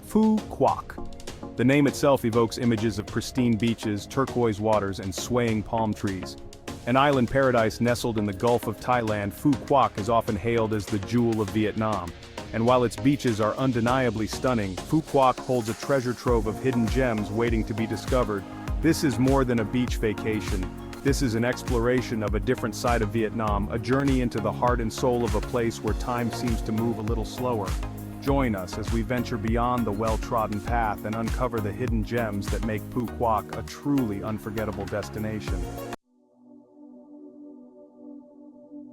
Phu Quoc. The name itself evokes images of pristine beaches, turquoise waters, and swaying palm trees. An island paradise nestled in the Gulf of Thailand, Phu Quoc is often hailed as the jewel of Vietnam. And while its beaches are undeniably stunning, Phu Quoc holds a treasure trove of hidden gems waiting to be discovered. This is more than a beach vacation. This is an exploration of a different side of Vietnam, a journey into the heart and soul of a place where time seems to move a little slower. Join us as we venture beyond the well-trodden path and uncover the hidden gems that make Phu Quoc a truly unforgettable destination.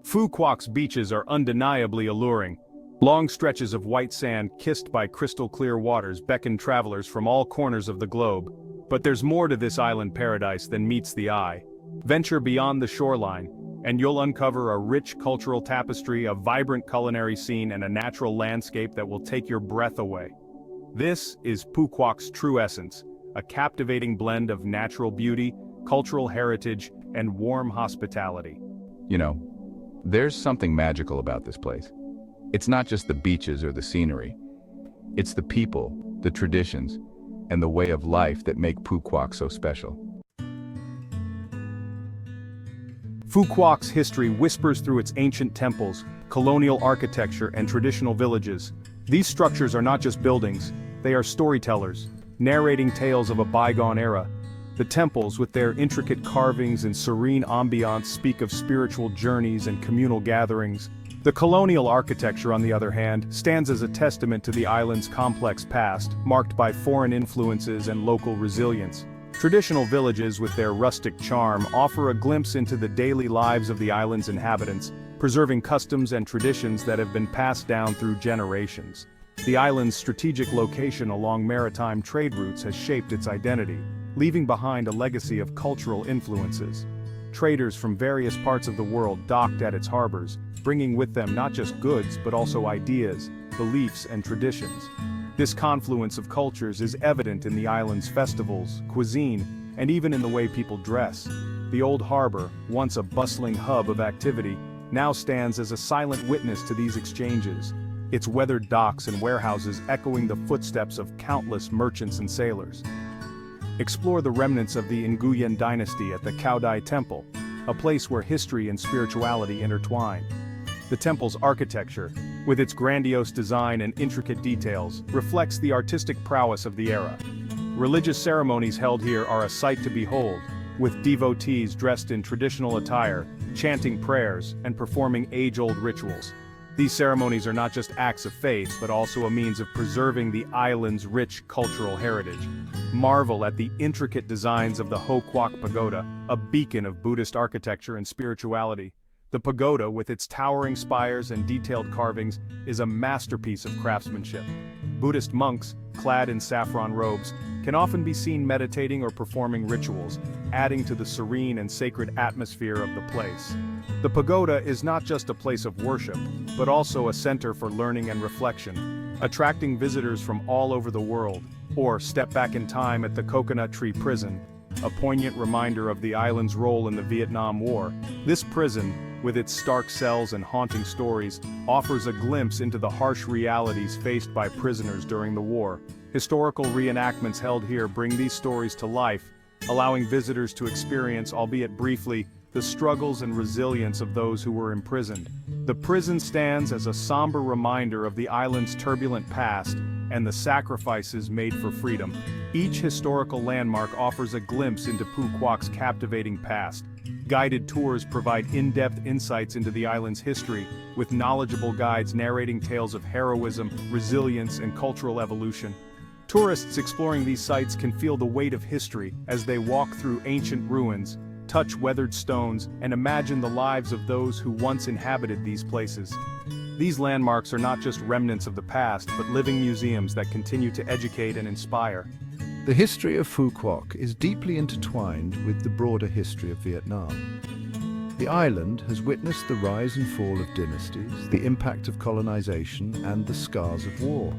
Phu Quoc's beaches are undeniably alluring. Long stretches of white sand kissed by crystal-clear waters beckon travelers from all corners of the globe. But there's more to this island paradise than meets the eye. Venture beyond the shoreline, and you'll uncover a rich cultural tapestry, a vibrant culinary scene, and a natural landscape that will take your breath away. This is Phu Quoc's true essence, a captivating blend of natural beauty, cultural heritage, and warm hospitality. You know, there's something magical about this place. It's not just the beaches or the scenery. It's the people, the traditions, and the way of life that make Phu Quoc so special. Phu Quoc's history whispers through its ancient temples, colonial architecture, and traditional villages. These structures are not just buildings, they are storytellers, narrating tales of a bygone era. The temples, with their intricate carvings and serene ambiance, speak of spiritual journeys and communal gatherings. The colonial architecture, on the other hand, stands as a testament to the island's complex past, marked by foreign influences and local resilience. Traditional villages, with their rustic charm, offer a glimpse into the daily lives of the island's inhabitants, preserving customs and traditions that have been passed down through generations. The island's strategic location along maritime trade routes has shaped its identity, leaving behind a legacy of cultural influences. Traders from various parts of the world docked at its harbors, bringing with them not just goods but also ideas, beliefs, and traditions. This confluence of cultures is evident in the island's festivals, cuisine, and even in the way people dress. The old harbor, once a bustling hub of activity, now stands as a silent witness to these exchanges, its weathered docks and warehouses echoing the footsteps of countless merchants and sailors. Explore the remnants of the Nguyen dynasty at the Cao Dai Temple, a place where history and spirituality intertwine. The temple's architecture, with its grandiose design and intricate details, reflects the artistic prowess of the era. Religious ceremonies held here are a sight to behold, with devotees dressed in traditional attire, chanting prayers, and performing age-old rituals. These ceremonies are not just acts of faith, but also a means of preserving the island's rich cultural heritage. Marvel at the intricate designs of the Phu Quoc Pagoda, a beacon of Buddhist architecture and spirituality. The pagoda, with its towering spires and detailed carvings, is a masterpiece of craftsmanship. Buddhist monks, clad in saffron robes, can often be seen meditating or performing rituals, adding to the serene and sacred atmosphere of the place. The pagoda is not just a place of worship, but also a center for learning and reflection, attracting visitors from all over the world. Or step back in time at the Coconut Tree Prison, a poignant reminder of the island's role in the Vietnam War. This prison, with its stark cells and haunting stories, offers a glimpse into the harsh realities faced by prisoners during the war. Historical reenactments held here bring these stories to life, allowing visitors to experience, albeit briefly, the struggles and resilience of those who were imprisoned. The prison stands as a somber reminder of the island's turbulent past and the sacrifices made for freedom. Each historical landmark offers a glimpse into Phu Quoc's captivating past. Guided tours provide in-depth insights into the island's history, with knowledgeable guides narrating tales of heroism, resilience, and cultural evolution. Tourists exploring these sites can feel the weight of history as they walk through ancient ruins, touch weathered stones, and imagine the lives of those who once inhabited these places. These landmarks are not just remnants of the past, but living museums that continue to educate and inspire. The history of Phu Quoc is deeply intertwined with the broader history of Vietnam. The island has witnessed the rise and fall of dynasties, the impact of colonization, and the scars of war.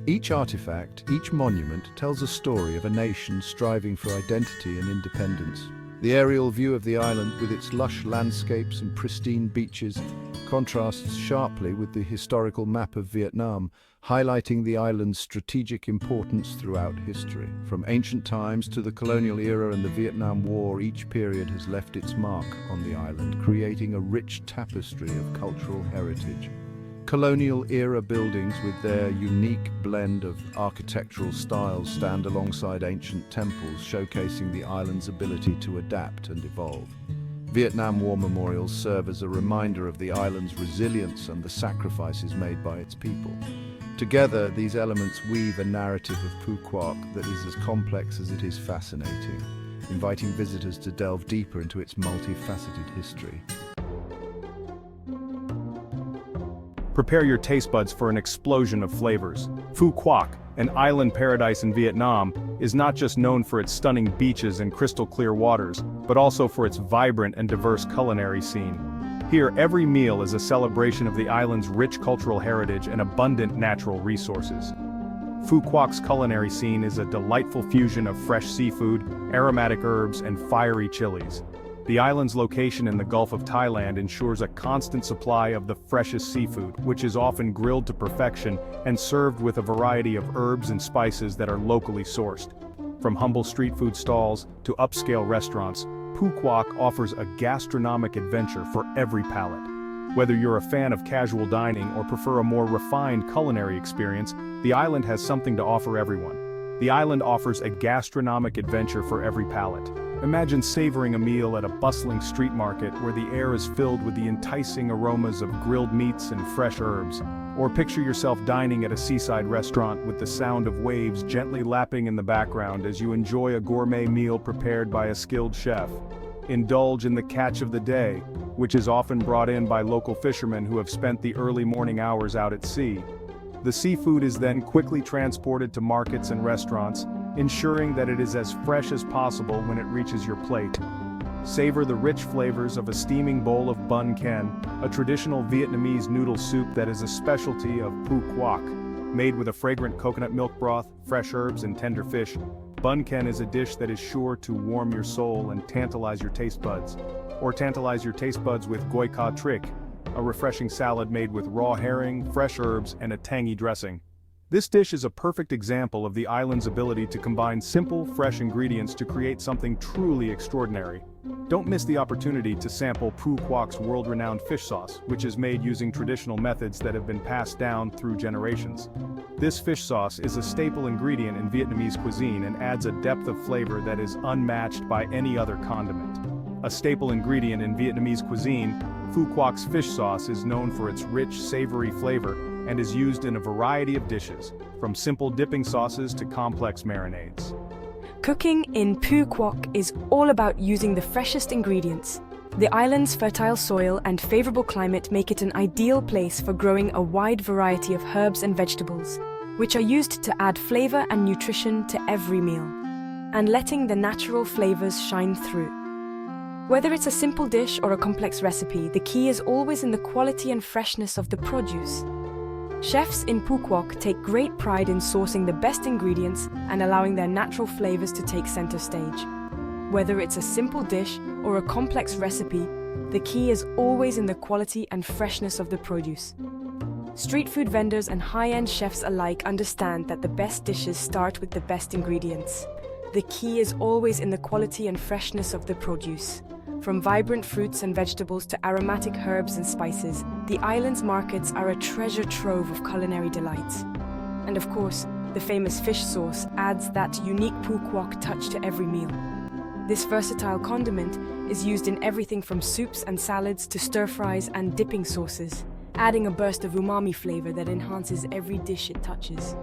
Each artifact, each monument tells a story of a nation striving for identity and independence. The aerial view of the island, with its lush landscapes and pristine beaches, contrasts sharply with the historical map of Vietnam, highlighting the island's strategic importance throughout history. From ancient times to the colonial era and the Vietnam War, each period has left its mark on the island, creating a rich tapestry of cultural heritage. Colonial-era buildings with their unique blend of architectural styles stand alongside ancient temples, showcasing the island's ability to adapt and evolve. Vietnam War memorials serve as a reminder of the island's resilience and the sacrifices made by its people. Together, these elements weave a narrative of Phu Quoc that is as complex as it is fascinating, inviting visitors to delve deeper into its multifaceted history. Prepare your taste buds for an explosion of flavors. Phu Quoc, an island paradise in Vietnam, is not just known for its stunning beaches and crystal-clear waters, but also for its vibrant and diverse culinary scene. Here, every meal is a celebration of the island's rich cultural heritage and abundant natural resources. Phu Quoc's culinary scene is a delightful fusion of fresh seafood, aromatic herbs, and fiery chilies. The island's location in the Gulf of Thailand ensures a constant supply of the freshest seafood, which is often grilled to perfection and served with a variety of herbs and spices that are locally sourced. From humble street food stalls to upscale restaurants, Phu Quoc offers a gastronomic adventure for every palate. Whether you're a fan of casual dining or prefer a more refined culinary experience, the island has something to offer everyone. The island offers a gastronomic adventure for every palate. Imagine savoring a meal at a bustling street market where the air is filled with the enticing aromas of grilled meats and fresh herbs. Or picture yourself dining at a seaside restaurant with the sound of waves gently lapping in the background as you enjoy a gourmet meal prepared by a skilled chef. Indulge in the catch of the day, which is often brought in by local fishermen who have spent the early morning hours out at sea. The seafood is then quickly transported to markets and restaurants, ensuring that it is as fresh as possible when it reaches your plate. Savor the rich flavors of a steaming bowl of bun ken, a traditional Vietnamese noodle soup that is a specialty of Phu Quoc. Made with a fragrant coconut milk broth, fresh herbs, and tender fish, bun ken is a dish that is sure to warm your soul and tantalize your taste buds. Or tantalize your taste buds with goi ca tric, a refreshing salad made with raw herring, fresh herbs, and a tangy dressing. This dish is a perfect example of the island's ability to combine simple, fresh ingredients to create something truly extraordinary. Don't miss the opportunity to sample Phu Quoc's world-renowned fish sauce, which is made using traditional methods that have been passed down through generations. This fish sauce is a staple ingredient in Vietnamese cuisine and adds a depth of flavor that is unmatched by any other condiment. A staple ingredient in Vietnamese cuisine, Phu Quoc's fish sauce is known for its rich, savory flavor and is used in a variety of dishes, from simple dipping sauces to complex marinades. Cooking in Phu Quoc is all about using the freshest ingredients. The island's fertile soil and favorable climate make it an ideal place for growing a wide variety of herbs and vegetables, which are used to add flavor and nutrition to every meal, and letting the natural flavors shine through. Whether it's a simple dish or a complex recipe, the key is always in the quality and freshness of the produce. Chefs in Phu Quoc take great pride in sourcing the best ingredients and allowing their natural flavors to take center stage. Whether it's a simple dish or a complex recipe, the key is always in the quality and freshness of the produce. Street food vendors and high-end chefs alike understand that the best dishes start with the best ingredients. The key is always in the quality and freshness of the produce. From vibrant fruits and vegetables to aromatic herbs and spices, the island's markets are a treasure trove of culinary delights. And of course, the famous fish sauce adds that unique Phu Quoc touch to every meal. This versatile condiment is used in everything from soups and salads to stir-fries and dipping sauces, adding a burst of umami flavor that enhances every dish it touches.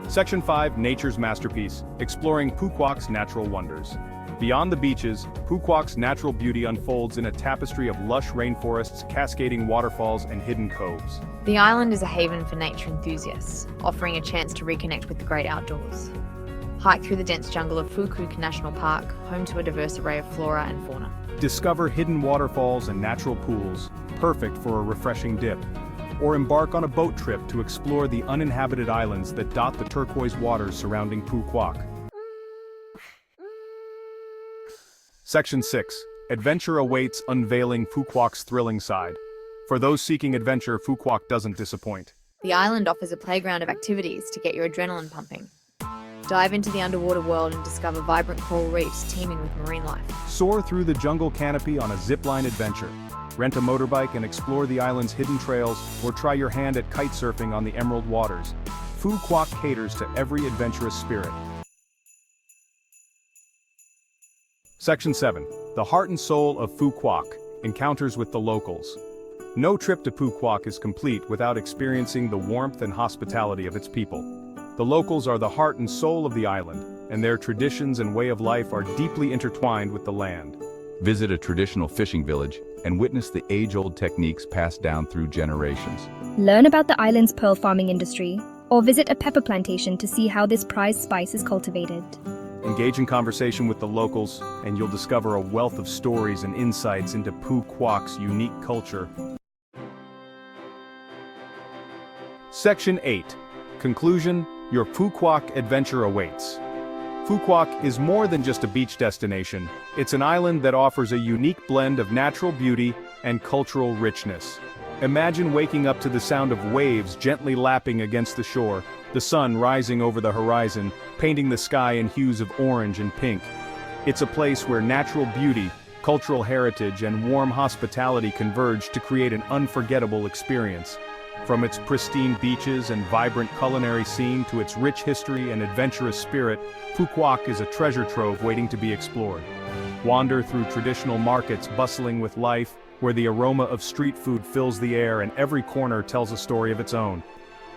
Section 5, Nature's Masterpiece, exploring Phu Quoc's natural wonders. Beyond the beaches, Phu Quoc's natural beauty unfolds in a tapestry of lush rainforests, cascading waterfalls, and hidden coves. The island is a haven for nature enthusiasts, offering a chance to reconnect with the great outdoors. Hike through the dense jungle of Phu Quoc National Park, home to a diverse array of flora and fauna. Discover hidden waterfalls and natural pools, perfect for a refreshing dip. Or embark on a boat trip to explore the uninhabited islands that dot the turquoise waters surrounding Phu Quoc. Section 6. Adventure awaits, unveiling Phu Quoc's thrilling side. For those seeking adventure, Phu Quoc doesn't disappoint. The island offers a playground of activities to get your adrenaline pumping. Dive into the underwater world and discover vibrant coral reefs teeming with marine life. Soar through the jungle canopy on a zipline adventure. Rent a motorbike and explore the island's hidden trails, or try your hand at kite surfing on the emerald waters. Phu Quoc caters to every adventurous spirit. Section 7. The heart and soul of Phu Quoc, encounters with the locals. No trip to Phu Quoc is complete without experiencing the warmth and hospitality of its people. The locals are the heart and soul of the island, and their traditions and way of life are deeply intertwined with the land. Visit a traditional fishing village and witness the age-old techniques passed down through generations. Learn about the island's pearl farming industry, or visit a pepper plantation to see how this prized spice is cultivated. Engage in conversation with the locals, and you'll discover a wealth of stories and insights into Phu Quoc's unique culture. Section 8. Conclusion. Your Phu Quoc adventure awaits. Phu Quoc is more than just a beach destination. It's an island that offers a unique blend of natural beauty and cultural richness. Imagine waking up to the sound of waves gently lapping against the shore, the sun rising over the horizon, painting the sky in hues of orange and pink. It's a place where natural beauty, cultural heritage, and warm hospitality converge to create an unforgettable experience. From its pristine beaches and vibrant culinary scene to its rich history and adventurous spirit, Phu Quoc is a treasure trove waiting to be explored. Wander through traditional markets bustling with life, where the aroma of street food fills the air and every corner tells a story of its own.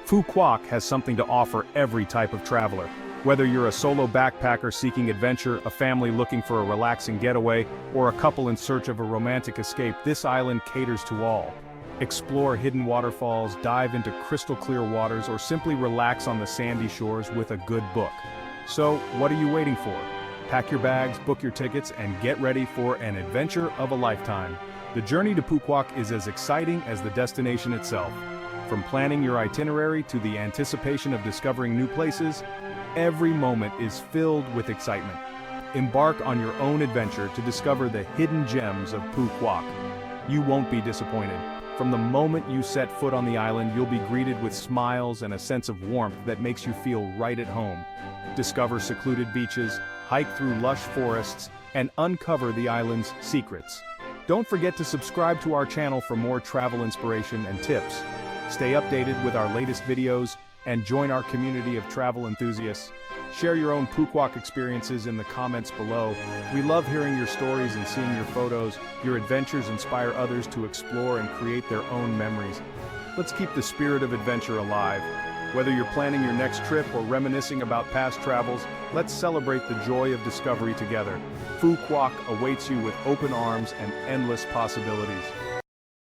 Phu Quoc has something to offer every type of traveler. Whether you're a solo backpacker seeking adventure, a family looking for a relaxing getaway, or a couple in search of a romantic escape, this island caters to all. Explore hidden waterfalls, dive into crystal-clear waters, or simply relax on the sandy shores with a good book. So, what are you waiting for? Pack your bags, book your tickets, and get ready for an adventure of a lifetime. The journey to Phu Quoc is as exciting as the destination itself. From planning your itinerary to the anticipation of discovering new places, every moment is filled with excitement. Embark on your own adventure to discover the hidden gems of Phu Quoc. You won't be disappointed. From the moment you set foot on the island, you'll be greeted with smiles and a sense of warmth that makes you feel right at home. Discover secluded beaches, hike through lush forests, and uncover the island's secrets. Don't forget to subscribe to our channel for more travel inspiration and tips. Stay updated with our latest videos and join our community of travel enthusiasts. Share your own Phu Quoc experiences in the comments below. We love hearing your stories and seeing your photos. Your adventures inspire others to explore and create their own memories. Let's keep the spirit of adventure alive. Whether you're planning your next trip or reminiscing about past travels, let's celebrate the joy of discovery together. Phu Quoc awaits you with open arms and endless possibilities.